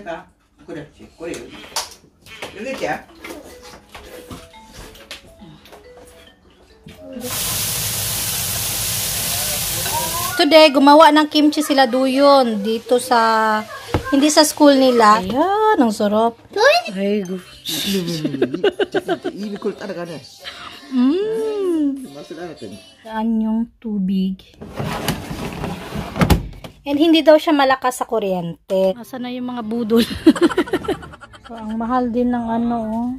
かこれこれ入れてや。Today, gumawa ng kimchi sila Duyon dito sa, hindi sa school nila. Ayan, ang sarap. Ay, Ibig kulit ada kan ya? Maksud apa tuh? Saan yung tubig? And hindi daw siya malakas sa kuryente. Asa na yung mga budol? So, ang mahal din ng ano, oh.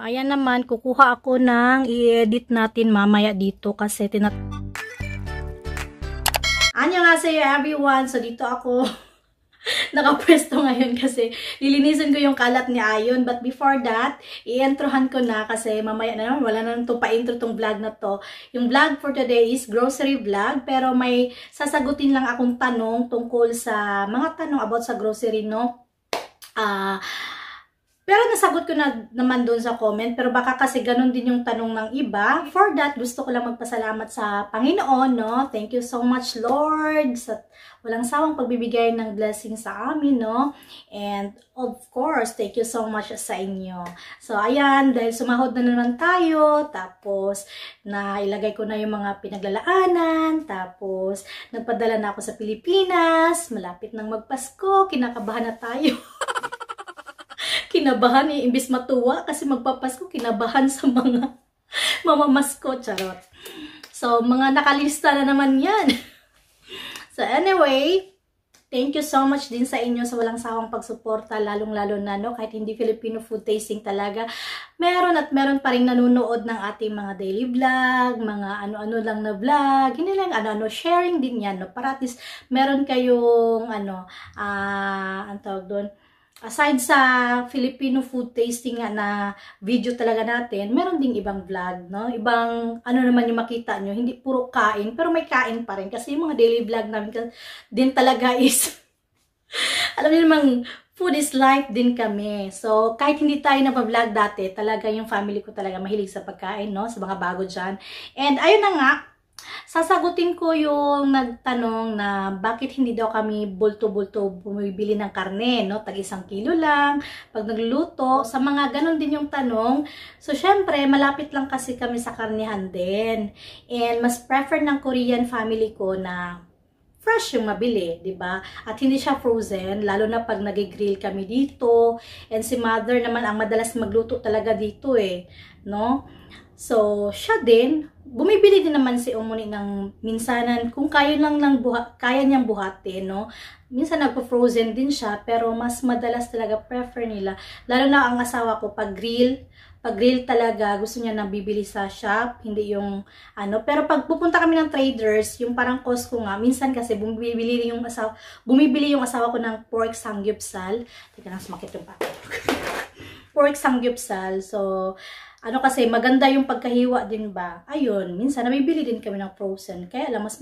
Ayan naman, kukuha ako ng i-edit natin mamaya dito kasi Annyeonghaseyo everyone! So dito ako nakapwesto ngayon kasi lilinisin ko yung kalat ni Ayon. But before that, i-introhan ko na kasi mamaya na naman, wala na nang pa-intro tong vlog na to. Yung vlog for today is grocery vlog, pero may sasagutin lang akong tanong tungkol sa mga tanong about sa grocery, no? Pero nasagot ko na naman doon sa comment, pero baka kasi ganun din yung tanong ng iba. For that, gusto ko lang magpasalamat sa Panginoon, no? Thank you so much, Lord, sa walang sawang pagbibigay ng blessing sa amin, no? And of course, thank you so much sa inyo. So, ayan, dahil sumahod na naman tayo, tapos nailagay ko na yung mga pinaglalaanan, tapos nagpadala na ako sa Pilipinas, malapit nang magpasko, kinakabahan na tayo. Kinabahan eh, imbis matuwa kasi magpapasko, kinabahan sa mga mamamasko, charot. So, mga nakalista na naman yan. So, anyway, thank you so much din sa inyo sa walang sawang pagsuporta, lalong-lalo na, no, kahit hindi Filipino food tasting talaga, meron at meron pa rin nanonood ng ating mga daily vlog, mga ano-ano lang na vlog, hindi lang ano-ano, sharing din yan, no, para at least meron kayong, ang tawag doon, aside sa Filipino food tasting nga na video talaga natin, meron ding ibang vlog, no? Ibang, ano naman yung makita nyo, hindi puro kain, pero may kain pa rin. Kasi yung mga daily vlog namin din talaga is, alam niyo namang, food is life din kami. So, kahit hindi tayo napa-vlog dati, talaga yung family ko talaga mahilig sa pagkain, no? Sa mga bago dyan. And ayun na nga, sasagutin ko yung nagtanong na bakit hindi daw kami bulto-bulto bumibili ng karne, no? Tag 1 kilo lang, pag nagluluto, sa mga ganun din yung tanong. So, syempre, malapit lang kasi kami sa karnihan din. And mas prefer ng Korean family ko na fresh yung mabili, di ba? At hindi siya frozen, lalo na pag nag-grill kami dito. And si mother naman ang madalas magluto talaga dito eh, no? So, siya din, bumibili din naman si Umuni ng minsanan, kung kaya niyang buhatin, no? Minsan nagpo-frozen din siya, pero mas madalas talaga prefer nila. Lalo na ang asawa ko, pag grill talaga, gusto niya nang bibili sa shop, hindi yung ano. Pero pag pupunta kami ng traders, yung parang Costco nga, minsan kasi bumibili yung asawa ko ng pork samgyeopsal. Teka lang, sumakit yung pato. Pork samgyeopsal, so ano kasi, maganda yung pagkahiwa din ba? Ayun, minsan nabibili din kami ng frozen. Kaya lang, mas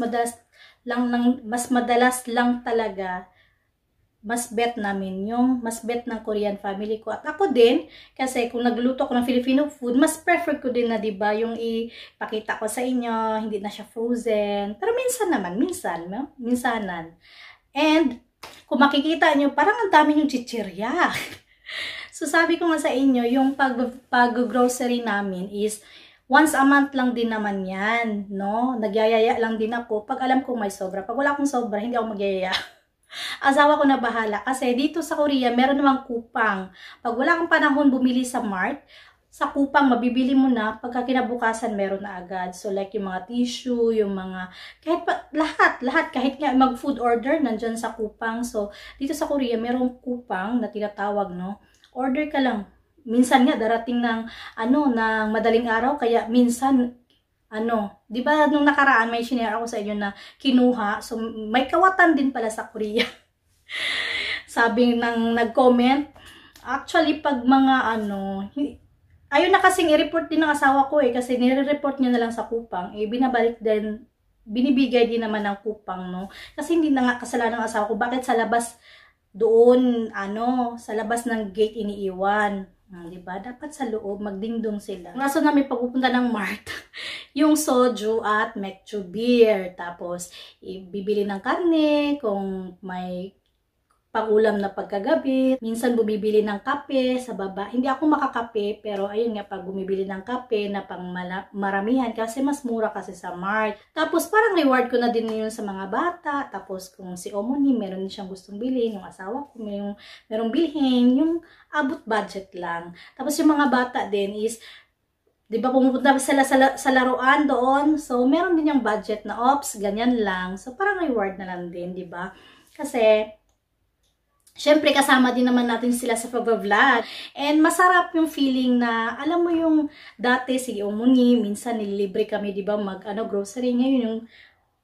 madalas lang talaga, mas bet ng Korean family ko. At ako din, kasi kung nagluluto ko ng Filipino food, mas prefer ko din na, diba, yung ipakita ko sa inyo, hindi na siya frozen. Pero minsan naman, minsanan. And, kung makikita nyo, parang ang dami yung chichirya. So, sabi ko nga sa inyo, yung pag-grocery namin is once a month lang din naman yan, no? Nagyayaya lang din ako pag alam kong may sobra. Pag wala akong sobra, hindi ako magyayaya. Asawa ko na bahala. Kasi dito sa Korea, meron namang kupang. Pag wala kang panahon bumili sa mart, sa kupang mabibili mo na, pagka kinabukasan meron na agad. So, like yung mga tissue, yung mga, kahit pa, lahat, kahit nga mag-food order, nandyan sa kupang. So, dito sa Korea, merong kupang na tinatawag, no? Order ka lang. Minsan nga darating ng ng madaling araw, kaya minsan di ba nung nakaraan may shinare ako sa inyo na kinuha. So may kawatan din pala sa Korea. Sabi ng nag-comment, actually pag mga ayun na kasing i-report din ng asawa ko eh, kasi nire-report niya na lang sa kupang, binibigay din naman ng kupang, no? Kasi hindi na nga kasalanan ng asawa ko, bakit sa labas doon, sa labas ng gate iniiwan. Diba? Dapat sa loob, magdingdong sila. Ang rason namin pagpupunta ng Mart, yung soju at mekchu beer. Tapos, bibili ng karne, kung may pang-ulam na pagkagabi. Minsan bumibili ng kape sa baba. Hindi ako makakape, pero ayun nga, pag bumibili ng kape na pang maramihan, kasi mas mura kasi sa Mart. Tapos parang reward ko na din yun sa mga bata. Tapos kung si Omoni, meron siyang gustong bilhin, yung asawa ko, merong bilhin, yung abot budget lang. Tapos yung mga bata din is, di ba pumupunta sila sa laruan doon, so meron din yung budget na ops, ganyan lang. So parang reward na lang din, di ba? Kasi, syempre, kasama din naman natin sila sa pag-vlog. And masarap yung feeling na, alam mo yung dati, sige, Omoni, minsan nililibre kami, di ba, grocery. Ngayon yung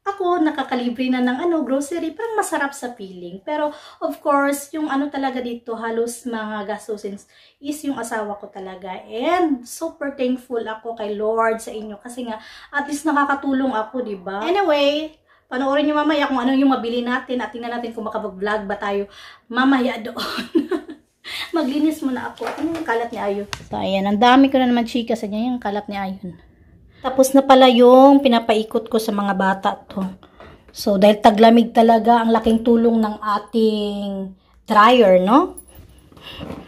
ako, nakakalibre na ng grocery. Parang masarap sa feeling. Pero, of course, yung talaga dito, halos mga gastusin is yung asawa ko talaga. And super thankful ako kay Lord sa inyo. Kasi nga, at least nakakatulong ako, di ba? Anyway, panoorin nyo mamaya kung ano yung mabili natin at tingnan natin kung makapag-vlog ba tayo mamaya doon. Maglinis muna ako. Ano yung kalat ni Ayon? So, ayan. Ang dami ko na naman chika sa niya yung kalat ni Ayon. Tapos na pala yung pinapaikot ko sa mga bata to. So, dahil taglamig talaga, ang laking tulong ng ating dryer, no?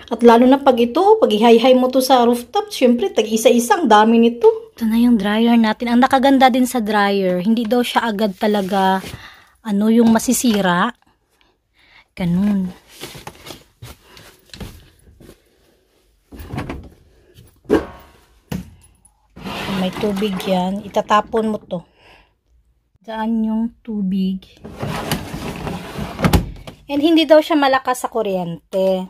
At lalo na pag ihay-hay mo to sa rooftop, syempre, tag-isa-isang dami nito. Ito na yung dryer natin. Ang nakaganda din sa dryer, hindi daw siya agad talaga, yung masisira. Ganun. May tubig yan. Itatapon mo to. Daan yung tubig. And hindi daw siya malakas sa kuryente.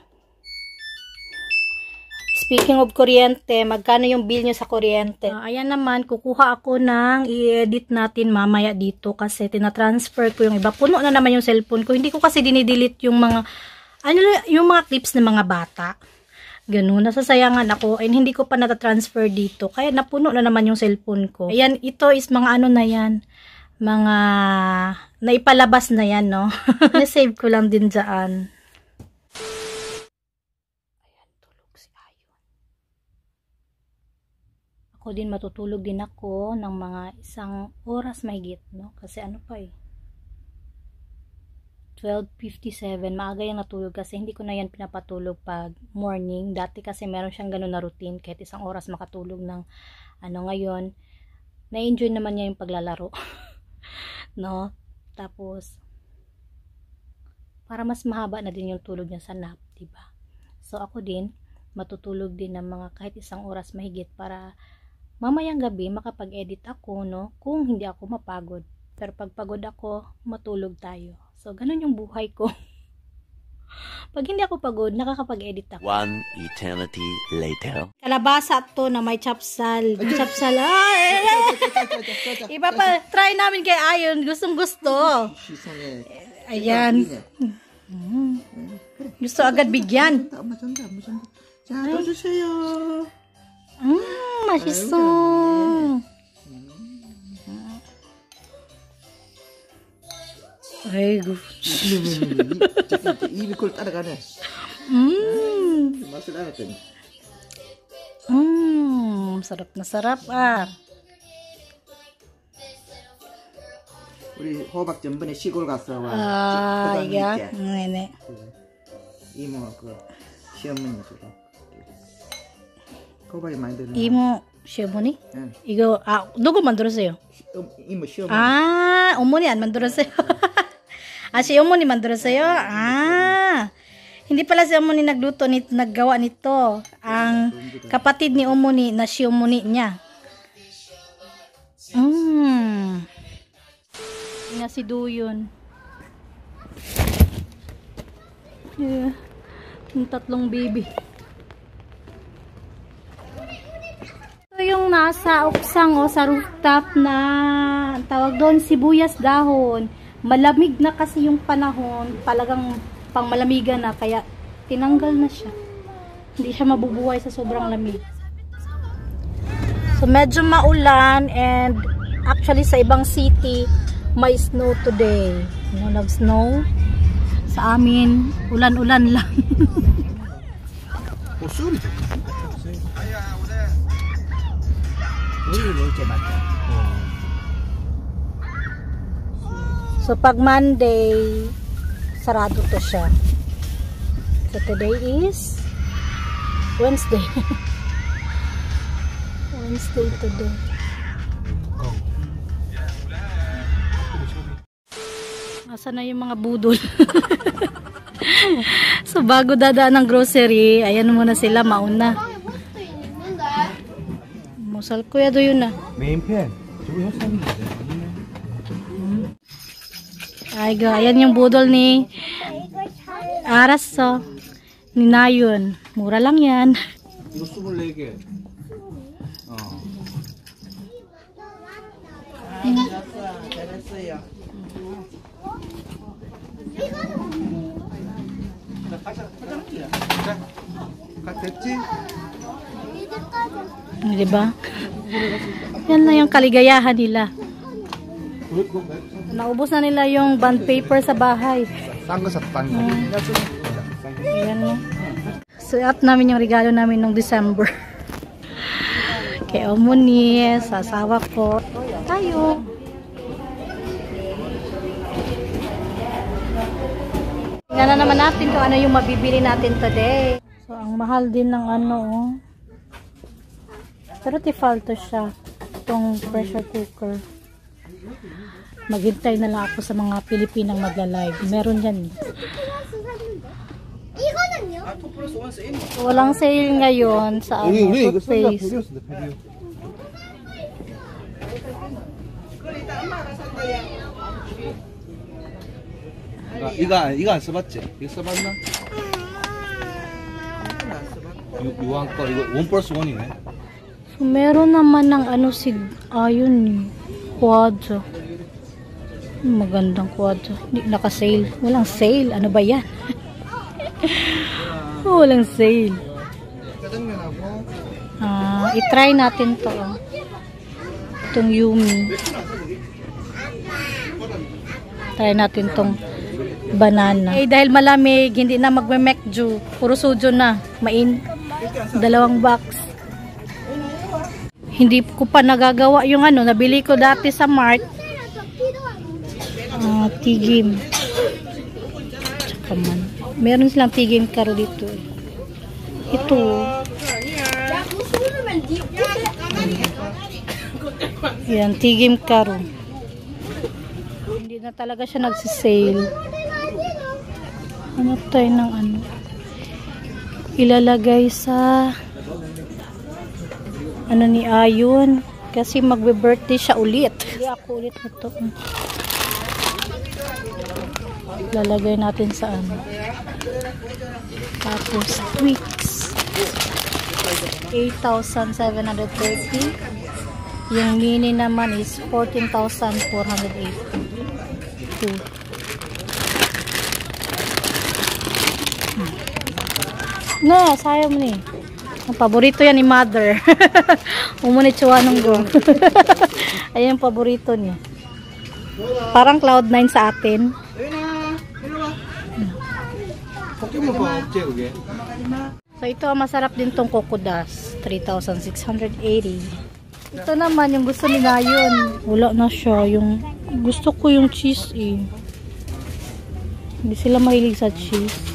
Speaking of kuryente, magkano yung bill nyo sa kuryente? Ayan naman, kukuha ako ng i-edit natin mamaya dito kasi tinatransfer ko yung iba. Puno na naman yung cellphone ko. Hindi ko kasi dinidelete yung mga, yung mga clips ng mga bata. Ganun, nasasayangan ako and hindi ko pa natatransfer dito. Kaya napuno na naman yung cellphone ko. Ayan, ito is mga na yan. Mga naipalabas na yan, no? Na-save ko lang din dyan. Ako din matutulog din ako ng mga 1 oras mahigit, no? Kasi pa 12:57, maaga yung natulog kasi hindi ko na yan pinapatulog pag morning. Dati kasi meron siyang ganun na routine, kahit 1 oras makatulog ng ngayon. Na-enjoy naman niya yung paglalaro. No? Tapos, para mas mahaba na din yung tulog niya sa nap, diba? So, ako din, matutulog din ng mga kahit 1 oras mahigit para mamayang gabi makapag-edit ako, no? Kung hindi ako mapagod. Pero pag pagod ako, matulog tayo. So, ganun yung buhay ko. Pag hindi ako pagod, nakakapag-edit ako. 1 eternity later. Kalabasa to na may chapsal. Chapsal. Iba pa, try namin kay Ayon. Gustong gusto. Ayan. Gusto agad bigyan. Mashiso. 아이고. 입이 그걸 따라가네. 맛을 알았더니. sarap na sarap ah. 우리 호박 전번에 시골 갔어 와. 아, 이게? 네네. 이모 그 시어머니 주로. 호박이 많이 들어. 이모 시어머니? 응. 이거 누구 만들었어요? 이모 시어머니. 아, 어머니 안 만들었어요? 아, si 어머니 만들었어요? Ah, hindi pala si 어머니 naggawa nito. Ang kapatid ni 어머니 na si 어머니 niya. Nga si Duyon. Yeah. Yung 3 baby. Ito yung nasa uksang sa rooftop na tawag doon sibuyas dahon. Malamig na kasi yung panahon, talagang pang malamigan na, kaya tinanggal na siya. Hindi siya mabubuhay sa sobrang lamig. So medyo maulan and actually sa ibang city may snow today. Nag-snow. Sa amin, ulan-ulan lang. 우리 이제 맞다. So, pag Monday, sarado to siya. So, today is Wednesday. Wednesday today. Asan na yung mga budol? So, bago dadaan ng grocery, ayan muna sila, mauna. Musal kuya do yun na. 메인팬 저거 협상인데 Ay, ayan yung budol ni Aras, so. Ni Nayon. Mura lang yan. 이거 24개 잘했어요. 됐지? Diba? Yan na yung kaligayahan nila. Naubos na nila yung bond paper sa bahay. 딴거 샀다 딴거 Ayan na. Suot namin yung regalo namin nung December. Kay Omoni, sa asawa ko. Tayo. Tingnan na naman natin kung ano yung mabibili natin today. So, ang mahal din ng ano, oh. Pero default siya. Itong pressure cooker. Maghintay na lang ako sa mga Pilipinang magla-live. Meron yan. 이거는요? 아, 2 플러스 1 세일. Walang sale ngayon sa ano, 우리 이거 쏜다 toothpaste. 비디오스인데 비디오 그걸 이따 엄마가 산 거야. 이거 안 써봤지? 이거 써봤나? 요한 거 이거 1 플러스 1이네 So, meron naman ng ano si ayun, quadro. Magandang quadro. Hindi naka-sale. Walang sale. Ano ba yan? Walang sale. 짜장면하고 I-try natin to. Oh. Itong Yumi. Try natin tong banana. Eh, dahil malamig, hindi na magme-mekju. Puro sujo na. Dalawang box. Hindi ko pa nagagawa yung ano. Nabili ko dati sa Mart. Tigim. Tsaka man. Meron silang tigim karo dito. Ito. Yan, tigim karo. Hindi na talaga siya nagsisale. Ano tayo ng ano? Ilalagay sa ano ni Ayun. Kasi magbe-birthday siya ulit. Hindi ako ulit nito. Lalagay natin sa ano. Tapos Twix 8,730. Yung mini naman is 14,482. No, sayang mo ni. Ang paborito yan ni Mother. Umunit siya nung go. Ayan yung paborito niya. Parang Cloud9 sa atin. 포켓몬 봐 없지 그게? So ito masarap din tong Kokodas, 3,680. Ito naman yung gusto ni Nayon. Wala na siya. Yung gusto ko yung cheese eh. Hindi sila mahilig sa cheese.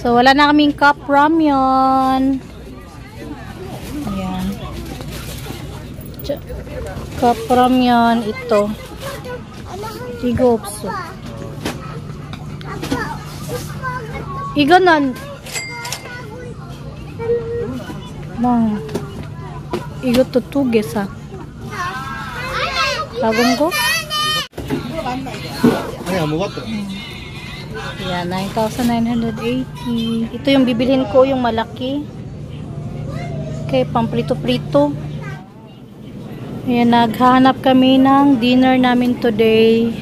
So wala na kaming cup ramyun. Ayan. Cup ramyun ito. Igopso. Iganan. Mang. Igo tutuges ha. Bagong ko? 아니 안 먹었다 Yan, 9,980. Ito yung bibilhin ko, yung malaki. Okay, pamprito-prito. Ayan, naghahanap kami ng dinner namin today.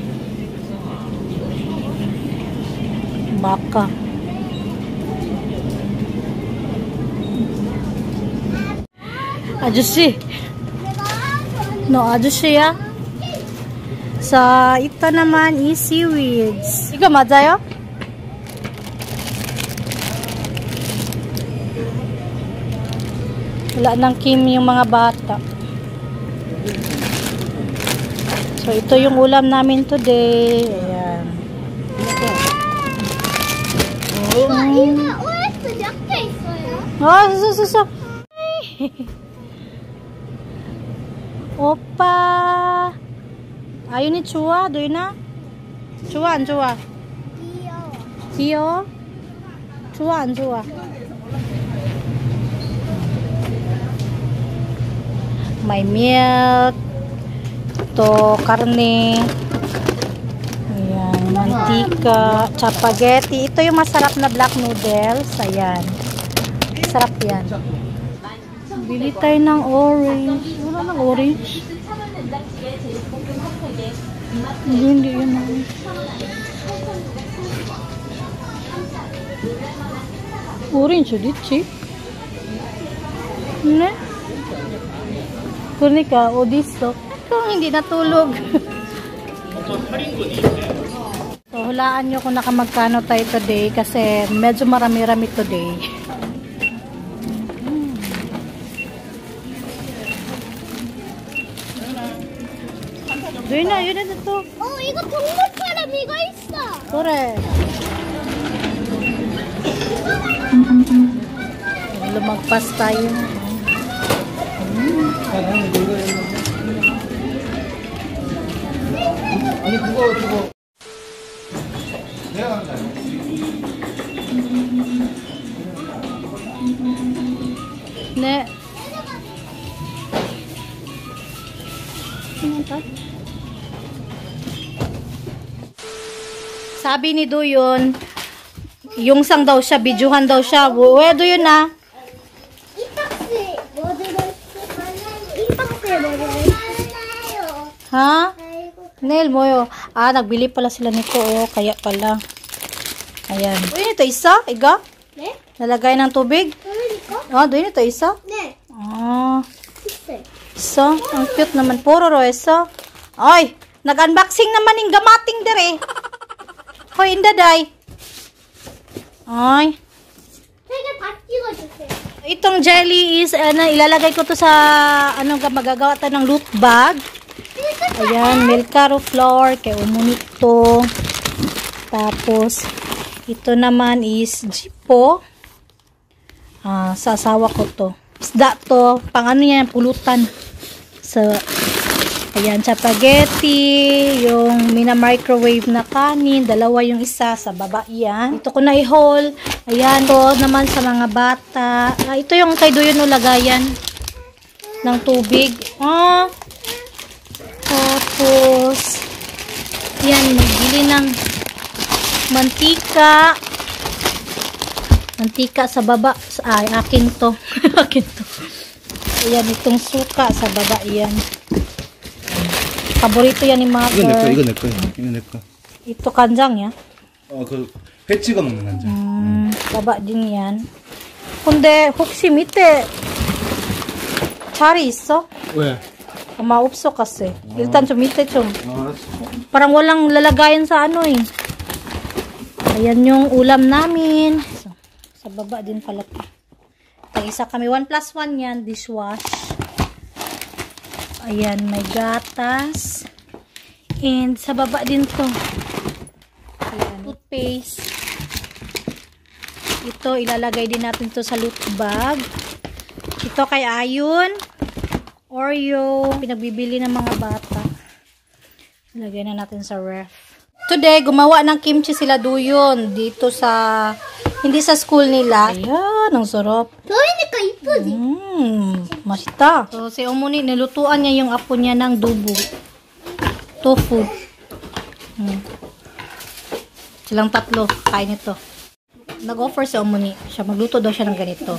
Baka. Ajushi. No, ajushi ya. Sa ito naman is seaweeds. Ikaw, 맞아요? Wala nang kim yung mga bata. So, ito yung ulam namin today. Ayan. OS 몇 개 있어요? 수수수수. 오빠. 아윤이 좋아? 도윤아? 좋아, 안 좋아? 귀여워. 귀여워? 좋아, 안 좋아? May milk. Ito, karne. Ayan, mantika, spaghetti. Ito yung masarap na black noodles. Ayan. Sarap yan. Bili tayo ng orange. Wala ng orange. Hindi yun. 오렌지 어디 있지? 네? 그러니까 어디 있어? 그럼 hindi natulog. So, hulaan nyo kung nakamagkano tayo today kasi medyo marami-rami today. yun na ito. 이거 동물 사람 이거 있어. 그래. Lumagpas tayo. 아니 그거 내가 간다. 네. Sabi ni Doyon, yung sang daw siya, bidyuhan daw siya. Where do yun na? 이 박스에 뭐 들어있어? 이 박스에 뭐 들어있어? Ha? 아이고. Nail mo yun. Ah, nagbili pala sila nito. Oh, kaya pala. Ayan. Doon ito isa? Iga? 네? Nalagay ng tubig? 그러니까? Ah, doon ito isa? 네. Ah, 있어요. isa. Ang cute naman. Puro ro isa. Ay, nag-unboxing naman yung gamating dire. Hoy, indaday. Ay. 되게 다 찍어주세요. Itong jelly is, ilalagay ko to sa, magagawa tayo ng loot bag. Ayan, Milcaro flour, kay umunito. Tapos, ito naman is Jipo. Sa asawa ko to. Isda to, pang ano yan, pulutan. Ayan, spaghetti, yung mina-microwave na kanin, dalawa yung isa, sa baba yan. Ito ko na i-haul. Ayan, to naman sa mga bata. Ito yung kay Doyon ulagayan ng tubig. Tapos, yan, nagbili ng mantika. Mantika sa baba. Ay, akin to. Akin to. Ayan, itong suka sa baba yan. Paborito yan ni mother. 이거 내 거야. 이거 내 거. Ito kanjang ya. 그 회 찍어 먹는 간장. Baba din yan. 근데 혹시 밑에 자리 있어? 왜? 아마 없어 kasi. 일단 좀 밑에 좀. 알았어. Parang walang lalagayan sa ano eh. Ayan yung ulam namin. So, sa baba din pala. Tag-isa kami. 1+1 yan. Dishwash. Ayan, may gatas. And sa baba din to. Ayan, toothpaste. Ito, ilalagay din natin to sa loot bag. Ito kay Ayun. Oreo. Pinagbibili ng mga bata. Ilagay na natin sa ref. Today, gumawa ng kimchi sila Doyon. Dito sa, hindi sa school nila. Ayan, ang sarap. 보이니까 이쁘지? Masita. So, si Omuni, nilutuan niya yung apo niya ng dubu. Tofu. Silang tatlo, kain ito. Nag-offer si Omuni. Siya, magluto daw siya ng ganito.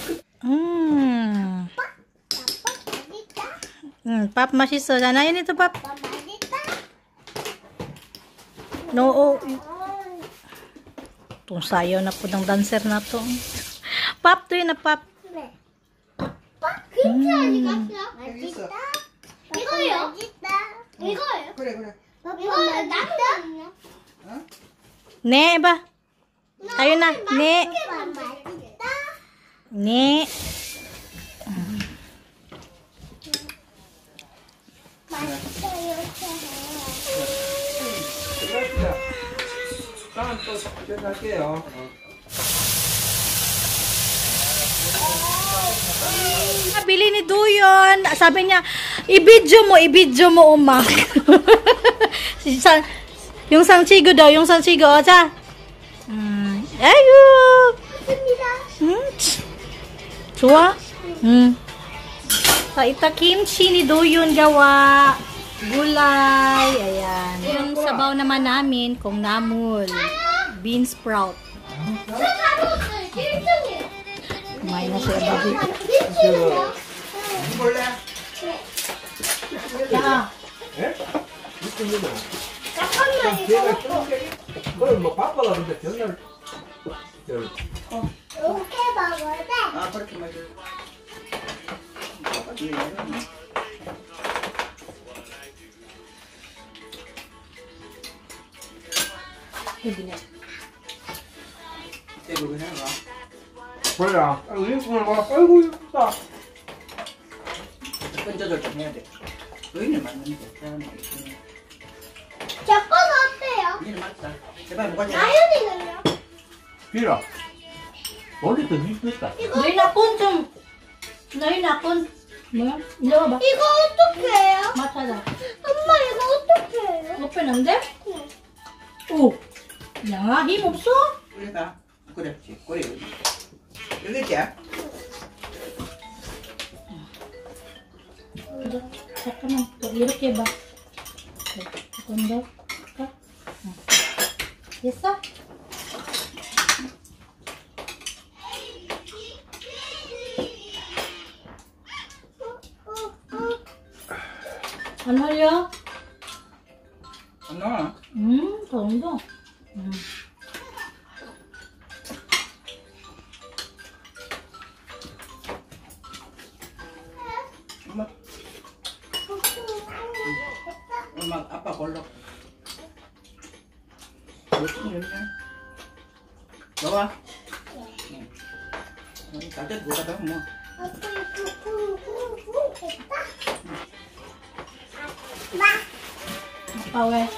Pap, mashiso. Nanayin ito, Pap. No, itong sayaw na po ng dancer na to. Pap, to yun na, Pap. 김치 아직 갔어? 맛있다. 이거요? 맛있다. 이거요? 그래 그래. 이거 맛있다. Ne, ba? Tayo na. Ne. 맛있다. Ne. 그러면 또 시작할게요. Bili ni Duyon. Sabi niya, i-video mo, Uma. Yung Sanchigo daw, yung Sanchigo. O, sa. Ayo. Chua? So, ito kimchi ni Duyon gawa. Gulay. Ayan. Yung sabaw naman namin, kung namul. Bean sprout. Kumain na siya, baby. 몰래? 야. 잠깐만 이거 그럼 뭐 바빠가 근데 전날 이렇게 먹어야 돼. 아 그렇게 말이야. 이거 그냥 가. 몰라. 이거 뭐 아이고 이쁘다. 끈적을 좀 해야 돼. 여기는 맞는데. 제 건 어때요? 여기는 맞다. 제발 뭐가 냐 나연이는요? 비라. 원래 더 힘들다. 너희 나쁜 좀. 너희 나쁜. 뭐야? 이거 봐. 이거 어떻게 해요? 맞춰자. 엄마 이거 어떻게 해요? 옆에 안 돼? 오. 야, 힘 없어? 그래가. 그렇지. 그래. 여기 있지? 잠깐만. 이렇게 봐. 조금 더. 됐어? 안 흘려? 안 나와. 정도. 엄마. 엄마 아빠 걸러. 몇분 여기냐? 나와. 응. 나한테 뭐가 더 뭐. 아빠 왜?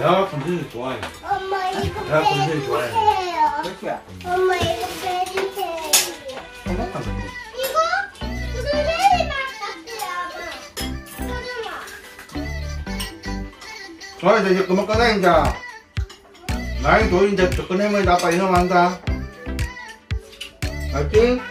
야, 군진이 좋아해. 엄마 이거 야, 군진이 좋아해. 빼주세요. 그렇지야. 엄마 이거 빼주세요. 생각한 건데. 이거 블루베리 맛 같아요. 좋아, 이제 그만 꺼내, 이제. 나이 도 이제 접근해면 아빠 이놈 한다. 알지?